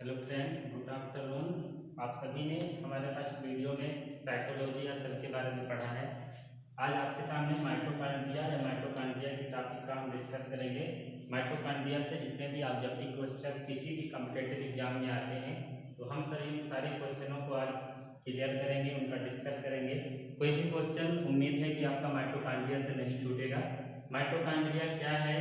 Hello friends, good afternoon. आप सभी ने हमारे पास वीडियो में साइकोलॉजी या सेल के बारे में पढ़ा है। आज आपके सामने माइटोकॉन्ड्रिया या माइटोकॉन्ड्रिया की टॉपिक का हम डिस्कस करेंगे। माइटोकॉन्ड्रिया से जितने भी ऑब्जेक्टिव क्वेश्चन किसी भी कॉम्पिटिटिव एग्जाम में आते हैं, तो हम सभी सारे क्वेश्चनों को आज क्लियर करेंगे, उनका डिस्कस करेंगे। कोई भी क्वेश्चन उम्मीद है कि आपका माइटोकॉन्ड्रिया से नहीं छूटेगा। माइटोकॉन्ड्रिया क्या है,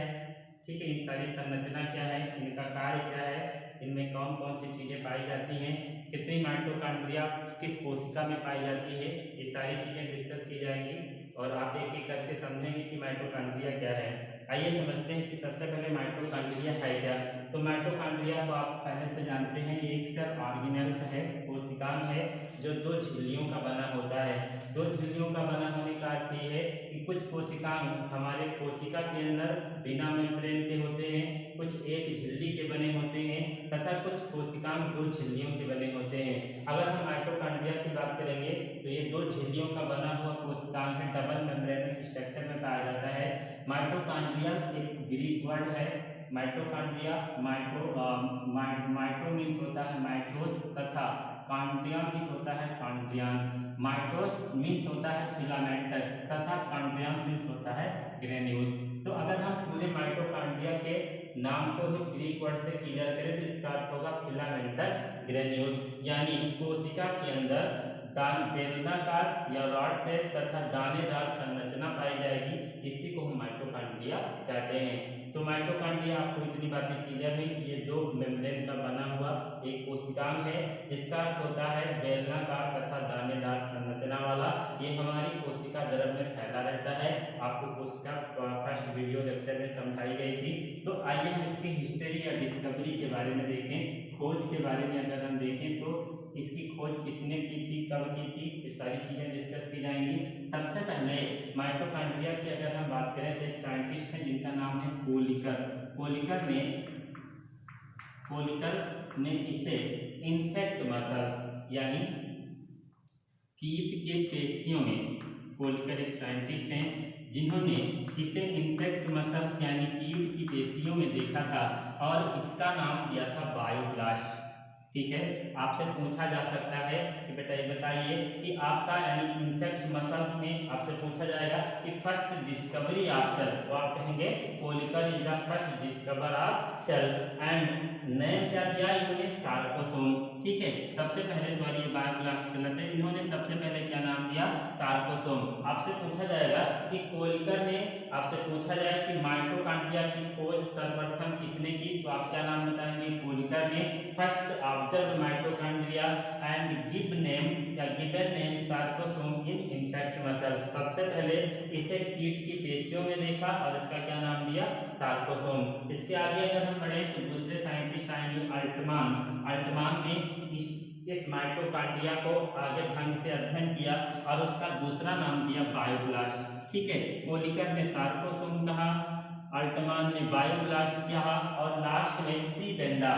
ठीक है, इन सारी संरचना क्या है, इनका कार्य क्या है, इनमें कौन कौन सी चीज़ें पाई जाती हैं, कितनी माइटोकॉन्ड्रिया किस कोशिका में पाई जाती है, ये सारी चीज़ें डिस्कस की जाएंगी और आप एक एक करके समझेंगे कि माइटोकॉन्ड्रिया क्या है। आइए समझते हैं कि सबसे पहले माइटोकॉन्ड्रिया है क्या। तो माइटोकॉन्ड्रिया को आप पहले से जानते हैं, ये एक सेल ऑर्गेनेल्स है, कोशिकांग है, जो दो झिल्लियों का बना होता है। दो झिल्लियों का बना होने का अर्थ ये है कि कुछ कोशिकांग हमारे कोशिका के अंदर बिना मेम्ब्रेन के होते हैं, कुछ एक झिल्ली के बने होते हैं तथा कुछ कोशिकांग दो झिल्लियों के बने होते हैं। अगर हम माइटोकॉन्ड्रिया की बात करेंगे तो ये दो झिल्लियों का बना हुआ कोशिकांग है, डबल मेम्ब्रेनस स्ट्रक्चर में पाया जाता है। माइटोकॉन्ड्रिया एक ग्रीक वर्ड है। माइटोकॉन्ड्रिया माइटो मीन्स होता है माइटोस तथा कॉन्ड्रिया मीन्स होता है कॉन्ड्रियान। माइटोस मीन्स होता है फिलामेंटस तथा कॉन्ड्रियान मीन्स होता है ग्रेन्यूल्स। तो अगर हम पूरे माइटोकॉन्ड्रिया के नाम को ही ग्रीक वर्ड से क्लियर करें तो इसका अर्थ होगा फिलामेंटस ग्रेन्यूल्स, यानी कोशिका के अंदर बेलनाकार या रॉड शेप तथा दानेदार संरचना पाई जाएगी, इसी को हम माइटोकॉन्ड्रिया कहते हैं। तो माइटोकॉन्ड्रिया आपको इतनी बातें क्लियर हुई कि ये दो मेम्ब्रेन का बना हुआ एक कोशिकांग है, जिसका अर्थ होता है बेलनाकार तथा दानेदार संरचना वाला। ये हमारी कोशिका द्रव में फैला रहता है। आपको कोशिका फर्स्ट वीडियो लेक्चर में समझाई गई थी। तो आइए हम इसकी हिस्ट्री या डिस्कवरी के बारे में देखें। खोज के बारे में अगर हम देखें तो इसकी खोज किसने की थी, कब की थी, ये सारी चीजें डिस्कस की जाएंगी। सबसे पहले माइटोकॉन्ड्रिया की अगर हम बात करें तो एक साइंटिस्ट है जिनका नाम है कोलिकर। कोलिकर ने इसे इंसेक्ट मसल्स यानी कीट के पेशियों में, कोलिकर एक साइंटिस्ट हैं जिन्होंने इसे इंसेक्ट मसल्स यानी कीट की पेशियों में देखा था और इसका नाम दिया था बायोब्लास्ट। ठीक है, आपसे पूछा जा सकता है कि बेटा ये बताइए कि आपका यानी इंसेक्ट मसल्स में आपसे पूछा जाएगा कि फर्स्ट डिस्कवरी ऑफ सेल, तो आप कहेंगे Kolliker is the first discover of cell and name क्या दिया इन्होंने, सार्कोसोम। ठीक है, सबसे पहले, सॉरी ये बायोब्लास्ट गलत है, इन्होंने सबसे पहले क्या नाम दिया, सार्कोसोम। आपसे पूछा जाएगा कि कोलिकर ने, आपसे पूछा जाए कि माइटोकॉन्ड्रिया की खोज सर्वप्रथम किसने की, तो आप क्या नाम बताएंगे, कोलिकर ने first observe mitochondria and given name sarcosome in insect muscles. सबसे पहले इसे कीट की पेशियों में देखा और इसका क्या नाम दिया, सार्कोसोम। इसके आगे अगर हम बढ़े तो दूसरे साइंटिस्ट आएंगे अल्टमान ने इस माइटोकॉन्ड्रिया को आगे ढंग से अध्ययन किया और उसका दूसरा नाम दिया बायोब्लास्ट। ठीक है, कोलिकर ने सार्कोसोम कहा, अल्टमान ने बायोब्लास्ट कहा और लास्ट में सी बेंडा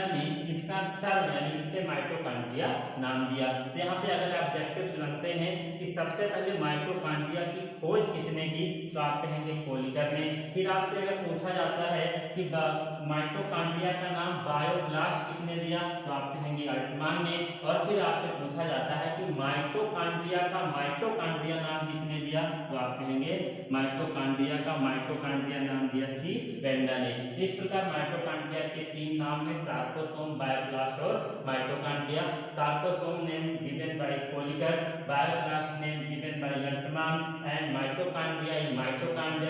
ने इसका टर्म यानी इससे माइटोकॉन्ड्रिया नाम दिया। तो यहाँ पे अगर ऑब्जेक्टिव्स लगते हैं कि सबसे पहले माइटोकॉन्ड्रिया की खोज किसने की, तो आप कहेंगे कोलिकर ने। फिर आपसे अगर पूछा जाता है कि माइटोकॉन्ड्रिया का नाम बायोब्लास्ट किसने दिया, तो आप कहेंगे अल्टमान ने। और फिर आपसे पूछा जाता है कि माइटोकॉन्ड्रिया का माइटोकॉन्ड्रिया नाम किसने दिया, तो आप कहेंगे माइटोकॉन्ड्रिया का माइटोकॉन्ड्रिया नाम दिया सी बेंडा ने। इस प्रकार माइटोकॉन्ड्रिया के तीन नाम है, सार्कोसोम, बायोब्लास्ट और mitochondria. Sarcosome name given by Kolliker, bioblast name given by Altmann and mitochondria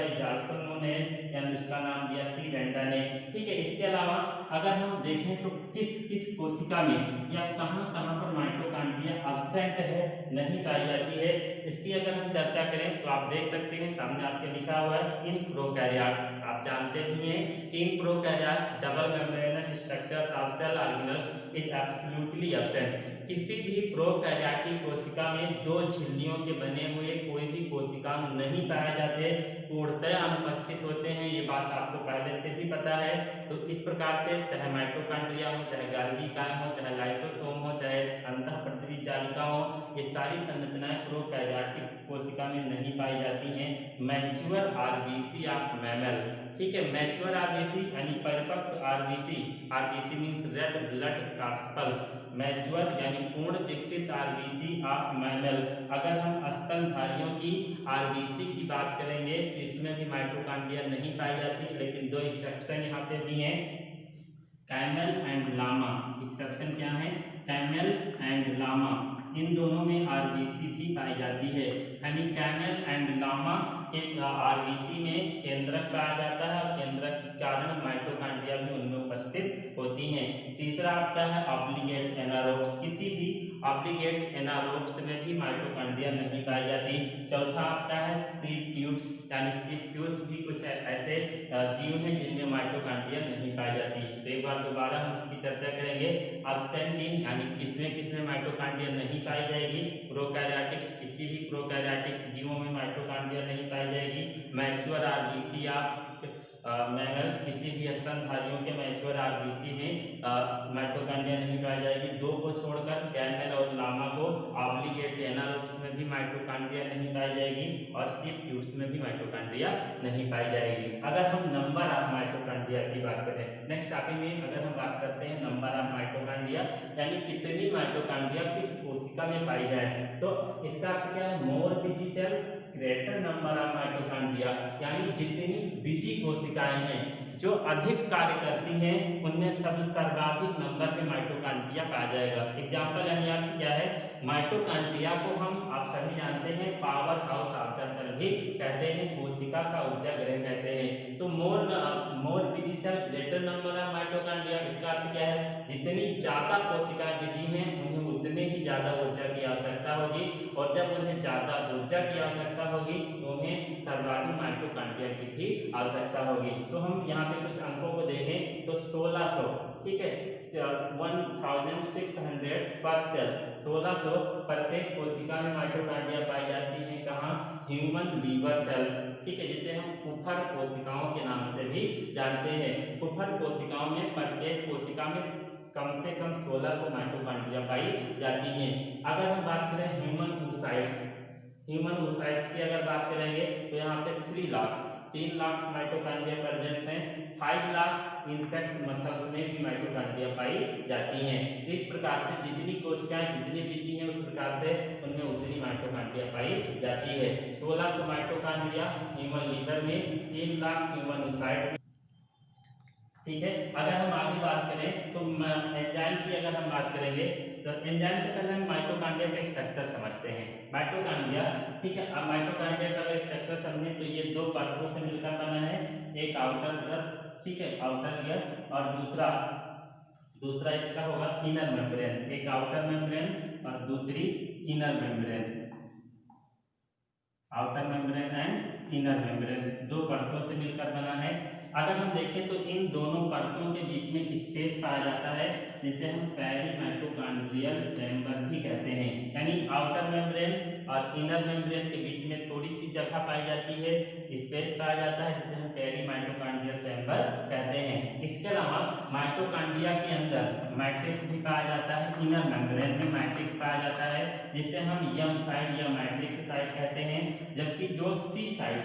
is also known as, यानी उसका नाम दिया सी बेंडा ने। ठीक है, इसके अलावा अगर हम देखें तो किस कोशिका में या कहां पर माइटोकॉन्ड्रिया एब्सेंट है, नहीं पाई जाती है, इसकी अगर हम चर्चा करें तो आप देख सकते हैं सामने आपके लिखा हुआ है इन प्रोकैरियोट्स। आप जानते भी हैं in prokaryotes double membranous structures of cell organelles is absolutely absent. किसी भी प्रोकैरियोटिक कोशिका में दो झिल्लियों के बने हुए कोई भी कोशिकांग नहीं पाए जाते, पूर्णतः अनुपस्थित होते हैं। ये बात आपको पहले से भी पता है। तो इस प्रकार से चाहे माइटोकॉन्ड्रिया हो, चाहे गाल्गी कायम हो, चाहे लाइसोसोम हो, चाहे अंतःपृथ्वी जालिका हो, ये सारी संरचनाएं प्रोकैरियोटिक कोशिका में नहीं पाई जाती हैं। मैच्योर आरबीसी ऑफ मैमल, ठीक है। मैच्योर आरबीसी यानी परिपक्व RBC, RBC means red blood corpuscles, mature यानी पूर्ण विकसित आरबीसी ऑफ मैमल। अगर हम स्तनधारियों की आरबीसी की बात करेंगे तो इसमें भी माइटोकॉन्ड्रिया नहीं पाई जाती, लेकिन दो एक्सेप्शन यहाँ पे भी हैं, कैमल एंड लामा। एक्सेप्शन क्या है? कैमल एंड लामा, इन दोनों में आरबीसी भी पाई जाती है। यानी कैमल एंड लामा के आरबीसी में केंद्रक पाया जाता है और केंद्रक के कारण माइटोकॉन्ड्रिया भी उनमें उपस्थित होती हैं। तीसरा आपका है ऑब्लिगेट एनारोब्स, किसी भी ऑब्लिगेट एनारोब्स में भी माइटोकॉन्ड्रिया नहीं पाई जाती। चौथा आपका है स्लीप ट्यूब्स, यानी स्लीप ट्यूब्स भी कुछ ऐसे जीव हैं जिनमें माइटोकॉन्ड्रिया नहीं पाई जाती। तो एक बार दोबारा हम इसकी चर्चा करेंगे। एब्सेंट यानी किसमें माइटोकॉन्ड्रिया नहीं पाई जाएगी? प्रोकैरियोटिक्स, किसी भी प्रोकैरियोटिक्स जीवों में माइटोकॉन्ड्रिया नहीं पाई जाएगी। मैच्योर आरबीसी या मैमल्स, किसी भी स्तनधारियों के मैच्योर आरबीसी में माइटोकॉन्ड्रिया नहीं पाई जाएगी। दो को छोड़कर कैमल और लामा को ऑब्लिगेट एनारोब्स में भी माइटोकॉन्ड्रिया नहीं पाई जाएगी और स्लीप ट्यूब्स में भी माइटोकॉन्ड्रिया नहीं पाई जाएगी। अगर हम नंबर ऑफ माइटोकॉन्ड्रिया की बात करें, नेक्स्ट टॉपिक में अगर हम बात करते हैं नंबर ऑफ माइटोकॉन्ड्रिया यानी कितनी माइटोकॉन्ड्रिया किस कोशिका में पाई जाए, तो इसका अर्थ क्या है? More busy cells greater number of mitochondria, यानी जितनी बिजी कोशिकाएं हैं जो अधिक कार्य करती हैं उनमें सर्वाधिक नंबर में माइटोकॉन्ड्रिया पाया जाएगा। एग्जांपल यानी अर्थ क्या है? माइटोकॉन्ड्रिया को हम आप सभी जानते हैं power house of the cell भी कहते हैं, कोशिका का ऊर्जा गृह कहते हैं। तो more busy cell greater number of mitochondria, इसका अर्थ क्या है? जितनी ज्यादा कोशिकाएं बिजी हैं उन्हें उतने ही ज्यादा ऊर्जा की आवश्यकता होगी, और जब उन्हें ज्यादा ऊर्जा की आवश्यकता होगी तो उन्हें सर्वाधिक माइटोकॉन्ड्रिया की भी आवश्यकता होगी। तो हम यहाँ पे कुछ अंकों को देखें तो 1600, ठीक है, 1600 पर सेल, 1600 प्रत्येक कोशिका में माइटोकॉन्ड्रिया पाई जाती है। कहाँ? ह्यूमन लीवर सेल्स, ठीक है, जिसे हम कुफर कोशिकाओं के नाम से भी जानते हैं। कुफर कोशिकाओं में प्रत्येक कोशिका में कम से कम 1600 माइटोकॉन्ड्रिया पाई जाती हैं। अगर हम बात करें ह्यूमन oocytes की अगर बात करेंगे तो यहाँ पे 3 लाख माइटोकॉन्ड्रिया प्रेजेंट हैं। 5 लाख इंसेक्ट मसल्स में भी माइटोकॉन्ड्रिया पाई जाती हैं। इस प्रकार से जितनी कोशिकाएं जितनी बिजी हैं उस प्रकार से उनमें उतनी माइटोकॉन्ड्रिया पाई जाती है। 1600 माइटोकॉन्ड्रिया ह्यूमन लीवर में, 3 लाख ह्यूमन oocytes में, ठीक है। अगर हम आगे बात करें तो एंजाइम की अगर हम बात करेंगे तो एंजाइम से पहले हम माइटोकॉन्ड्रिया का स्ट्रक्चर समझते हैं। माइटोकॉन्ड्रिया, ठीक है, अब माइटोकॉन्ड्रिया का अगर स्ट्रक्चर समझें तो ये दो परतों से मिलकर बना है, एक आउटर परत, ठीक है, आउटर लेयर, और दूसरा इसका होगा इनर मेम्ब्रेन, एक आउटर मेम्ब्रेन और दूसरी inner membrane, outer membrane and inner membrane, दो परतों से मिलकर बना है। अगर हम देखें तो इन दोनों परतों के बीच में स्पेस पाया जाता है जिसे हम पेरीमाइटोकॉन्ड्रियल चैम्बर भी कहते हैं। यानी आउटर मेम्ब्रेन और इनर मेम्ब्रेन के बीच में थोड़ी सी जगह पाई जाती है, स्पेस पाया जाता है जिसे हम पेरीमाइटोकॉन्ड्रियल चैम्बर कहते हैं। इसके अलावा माइटोकॉन्ड्रिया के अंदर मैट्रिक्स भी पाया जाता है, इनर मेम्ब्रेन में मैट्रिक्स पाया जाता है जिसे हम यम साइड या मैट्रिक्स साइड कहते हैं। जबकि जो सी साइड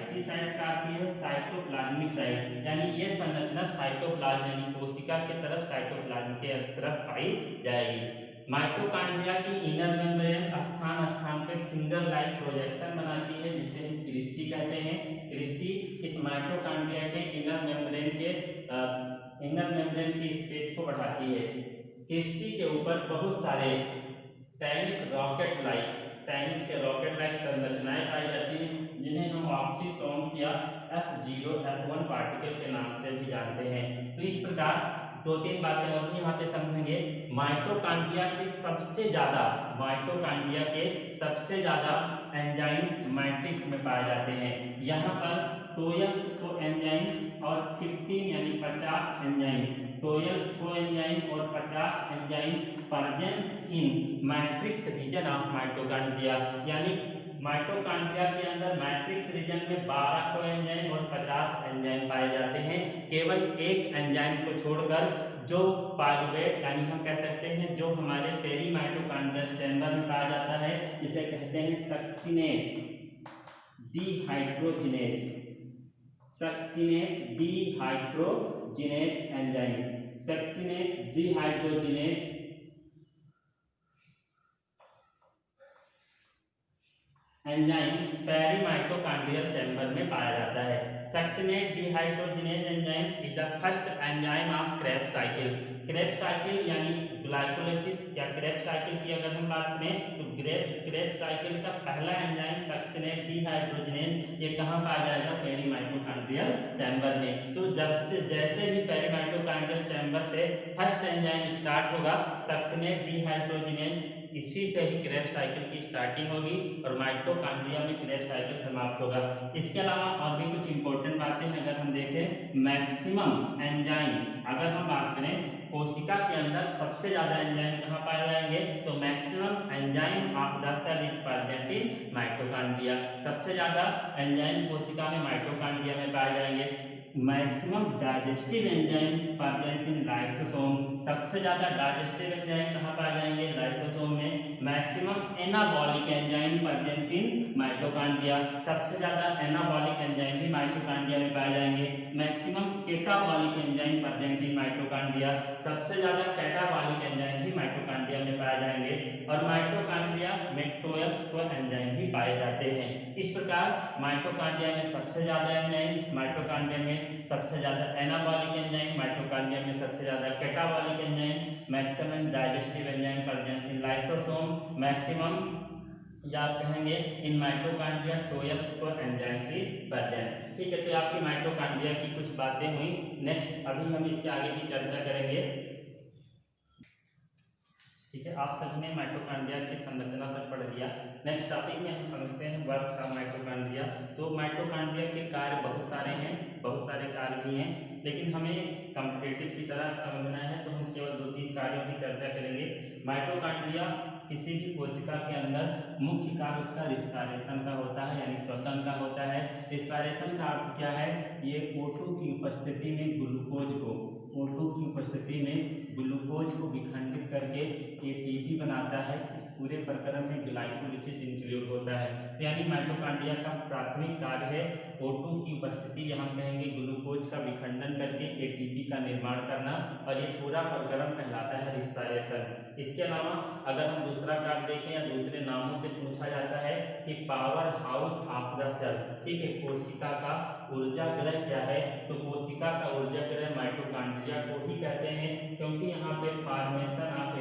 का आती है साइटोप्लाज्मिक साइड, यानी ये संरचना साइटोप्लाज्म यानी कोशिका के तरफ साइटोप्लाज्म के तरफ पाई जाएगी। माइटोकॉन्ड्रिया की इनर मेम्ब्रेन स्थान पे फिंगर लाइक प्रोजेक्शन बनाती है जिसे हम क्रिस्टी कहते हैं। क्रिस्टी इस माइटोकॉन्ड्रिया के इनर मेम्ब्रेन की स्पेस को बढ़ाती है। क्रिस्टी के ऊपर बहुत सारे टेनिस के रॉकेट लाइक संरचनाएं पाई जाती हैं जिन्हें हम ऑक्सीसोम्स या F0 F1 पार्टिकल के नाम से भी जानते हैं। तो इस प्रकार दो तीन बातें और भी यहाँ पे समझेंगे। माइटोकॉन्ड्रिया के सबसे ज्यादा एंजाइम मैट्रिक्स में पाए जाते हैं। यहाँ पर टोयल्स को एंजाइम और 15 यानी 50 एंजाइम, टोयल्स को एंजाइम और 50 enzyme presence in matrix region of mitochondria, यानी माइटोकॉन्ड्रिया के अंदर मैट्रिक्स रीजन में 12 कोएंजाइम और 50 एंजाइम पाए जाते हैं। केवल एक एंजाइम को छोड़कर जो पाइरुवेट यानी हम कह सकते हैं जो हमारे पेरीमाइटोकॉन्ड्रियल चैम्बर में पाया जाता है इसे कहते हैं succinate dehydrogenase. Succinate dehydrogenase enzyme, succinate dehydrogenase enzyme perimitochondrial chamber में पाया जाता है। Succinate dehydrogenase enzyme is the first enzyme of Krebs cycle. Krebs cycle यानी ग्लाइकोलाइसिस या क्रेब्स साइकिल की अगर हम बात करें तो क्रेब्स साइकिल का पहला एंजाइम सक्सिनेट डिहाइड्रोजिनेज ये कहाँ पाया जाएगा? पेरी माइटोकॉन्ड्रियल चैम्बर में। तो जैसे ही पेरी माइटोकॉन्ड्रियल चैम्बर से फर्स्ट एंजाइम स्टार्ट होगा सक्सिनेट डिहाइड्रोजिनेज, इसी से ही क्रेब्स साइकिल की स्टार्टिंग होगी और माइटोकॉन्ड्रिया में क्रेब्स साइकिल समाप्त होगा। इसके अलावा और भी कुछ इंपॉर्टेंट बातें हैं अगर हम देखें, मैक्सिमम एंजाइम अगर हम बात करें कोशिका के अंदर सबसे ज्यादा एंजाइम कहाँ पाए जाएंगे? तो maximum enzyme of the cell is present in mitochondria. सबसे ज्यादा एंजाइम कोशिका में माइटोकॉन्ड्रिया में पाए जाएंगे। Maximum digestive enzyme present in lysosome, सबसे ज्यादा डाइजेस्टिव एंजाइम कहाँ पाए जाएंगे? लाइसोसोम में। Maximum anabolic enzyme present in mitochondria, सबसे ज्यादा एनाबॉलिक एंजाइम भी माइटोकॉन्ड्रिया में पाए जाएंगे। Maximum catabolic enzyme present in mitochondria, सबसे ज्यादा कैटाबॉलिक एंजाइम भी माइटोकॉन्ड्रिया में पाए जाएंगे। और माइटोकॉन्ड्रिया में 12 एंजाइम भी पाए जाते हैं। इस प्रकार माइटोकॉन्ड्रिया में सबसे ज्यादा एंजाइम, माइटोकॉन्ड्रिया में सबसे ज्यादा एनाबॉलिक एंजाइम, माइटोकॉन्ड्रिया में सबसे ज्यादा catabolic enzyme, maximum digestive enzyme present in lysosome, maximum या आप कहेंगे in mitochondria 12 enzymes is present. ठीक है, तो आपकी माइटोकॉन्ड्रिया की कुछ बातें हुई। नेक्स्ट अभी हम इसके आगे की चर्चा करेंगे। ठीक है, आप सभी ने माइटोकॉन्ड्रिया की संरचना तक पढ़ लिया। नेक्स्ट टॉपिक में हम समझते हैं वर्क ऑफ माइटोकॉन्ड्रिया। तो माइटोकॉन्ड्रिया के कार्य बहुत सारे हैं, बहुत सारे कार्य भी हैं, लेकिन हमें कॉम्पिटिटिव की तरह समझना है तो हम केवल 2-3 कार्यों की चर्चा करेंगे। माइटोकॉन्ड्रिया किसी भी कोशिका के अंदर मुख्य कार्य उसका रिस्पायरेशन का होता है, यानी श्वसन का होता है। रिस्पायरेशन का अर्थ क्या है? ये O2 की उपस्थिति में ग्लूकोज को, O2 की उपस्थिति में ग्लूकोज को विखंडित करके एटीपी बनाता है। इस पूरे प्रक्रम में ग्लाइकोलाइसिस इंक्लूड होता है। यानी माइटोकॉन्ड्रिया का प्राथमिक कार्य है O2 की उपस्थिति, यहाँ कहेंगे ग्लूकोज का विखंडन करके एटीपी का निर्माण करना, और ये पूरा प्रक्रम कहलाता है रिस्पायरेशन। इसके अलावा अगर हम दूसरा कार्य देखें या दूसरे नामों से पूछा जाता है कि power house of the cell, ठीक है, कोशिका का ऊर्जा ग्रह क्या है? तो कोशिका का ऊर्जा ग्रह माइटोकॉन्ड्रिया को ही कहते हैं, क्योंकि यहाँ पे फॉर्मेशन ऑफ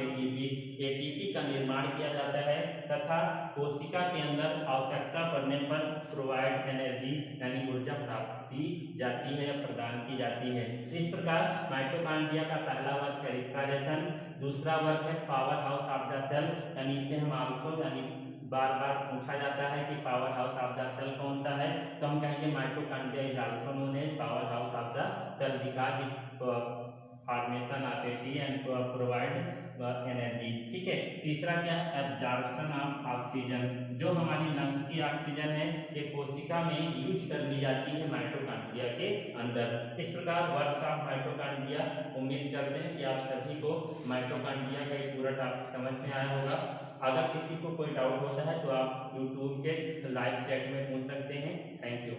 एटीपी का निर्माण किया जाता है तथा कोशिका के अंदर आवश्यकता पड़ने पर प्रोवाइड एनर्जी यानी ऊर्जा प्राप्त की जाती है या प्रदान की जाती है। इस प्रकार माइटोकॉन्ड्रिया का पहला वर्क है रिस्पायरेशन, दूसरा वर्क है power house of the cell, यानी इसे हम आल्सो यानी बार बार पूछा जाता है कि power house of the cell कौन सा है, तो हम कहेंगे mitochondria is also known as power house of the cell because it formation of ATP and provide energy. ठीक है, तीसरा क्या है? एब्जॉर्प्शन ऑफ ऑक्सीजन, जो हमारी लंग्स की ऑक्सीजन है ये कोशिका में यूज कर ली जाती है माइटोकॉन्ड्रिया के अंदर। इस प्रकार वर्क्स ऑफ माइटोकॉन्ड्रिया, उम्मीद करते हैं कि आप सभी को माइटोकॉन्ड्रिया का एक पूरा टॉपिक समझ में आया होगा। अगर किसी को कोई डाउट होता है तो आप यूट्यूब के लाइव चैट में पूछ सकते हैं। Thank you.